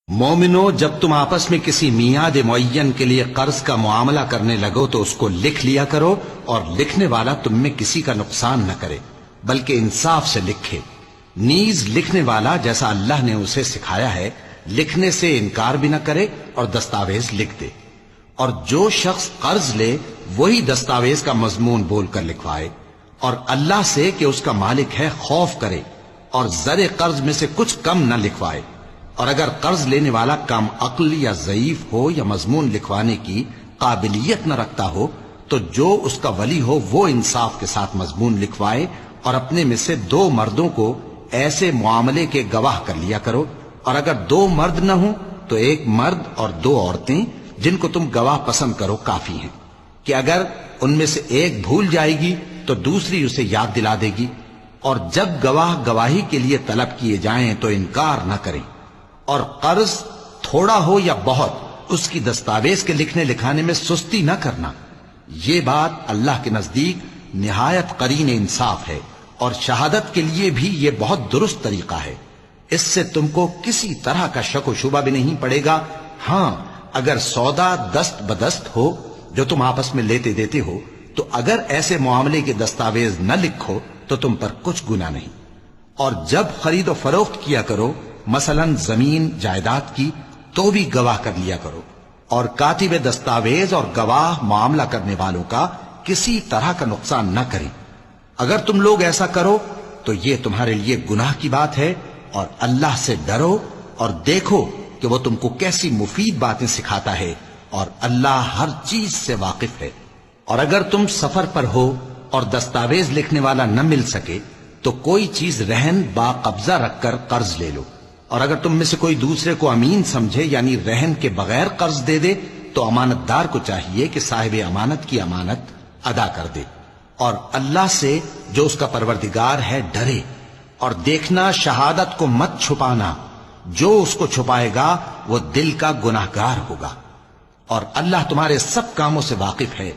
مومنو، جب تم آپس میں کسی میعاد معین کے لیے قرض کا معاملہ کرنے لگو تو اس کو لکھ لیا کرو، اور لکھنے والا تم میں کسی کا نقصان نہ کرے بلکہ انصاف سے لکھے۔ نیز لکھنے والا جیسا اللہ نے اسے سکھایا ہے لکھنے سے انکار بھی نہ کرے اور دستاویز لکھ دے، اور جو شخص قرض لے وہی دستاویز کا مضمون بول کر لکھوائے، اور اللہ سے کہ اس کا مالک ہے خوف کرے، اور زر قرض میں سے کچھ کم نہ لکھوائے۔ اور اگر قرض لینے والا کم عقل یا ضعیف ہو یا مضمون لکھوانے کی قابلیت نہ رکھتا ہو تو جو اس کا ولی ہو وہ انصاف کے ساتھ مضمون لکھوائے، اور اپنے میں سے 2 مردوں کو ایسے معاملے کے گواہ کر لیا کرو، اور اگر 2 مرد نہ ہوں تو 1 مرد اور 2 عورتیں جن کو تم گواہ پسند کرو کافی ہیں، کہ اگر ان میں سے ایک بھول جائے گی تو دوسری اسے یاد دلا دے گی۔ اور جب گواہ گواہی کے لیے طلب کیے جائیں تو انکار نہ کریں، اور قرض تھوڑا ہو یا بہت اس کی دستاویز کے لکھنے لکھانے میں سستی نہ کرنا۔ یہ بات اللہ کے نزدیک نہایت قرین انصاف ہے، اور شہادت کے لیے بھی یہ بہت درست طریقہ ہے۔ اس سے تم کو کسی طرح کا شک و شبہ بھی نہیں پڑے گا۔ ہاں، اگر سودا دست بدست ہو جو تم آپس میں لیتے دیتے ہو تو اگر ایسے معاملے کے دستاویز نہ لکھو تو تم پر کچھ گناہ نہیں۔ اور جب خرید و فروخت کیا کرو، مثلا زمین جائیداد کی، تو بھی گواہ کر لیا کرو، اور کاتب دستاویز اور گواہ معاملہ کرنے والوں کا کسی طرح کا نقصان نہ کریں۔ اگر تم لوگ ایسا کرو تو یہ تمہارے لیے گناہ کی بات ہے، اور اللہ سے ڈرو اور دیکھو کہ وہ تم کو کیسی مفید باتیں سکھاتا ہے، اور اللہ ہر چیز سے واقف ہے۔ اور اگر تم سفر پر ہو اور دستاویز لکھنے والا نہ مل سکے تو کوئی چیز رہن با قبضہ رکھ کر قرض لے لو، اور اگر تم میں سے کوئی دوسرے کو امین سمجھے یعنی رہن کے بغیر قرض دے دے تو امانت دار کو چاہیے کہ صاحب امانت کی امانت ادا کر دے، اور اللہ سے جو اس کا پروردگار ہے ڈرے، اور دیکھنا شہادت کو مت چھپانا، جو اس کو چھپائے گا وہ دل کا گناہگار ہوگا، اور اللہ تمہارے سب کاموں سے واقف ہے۔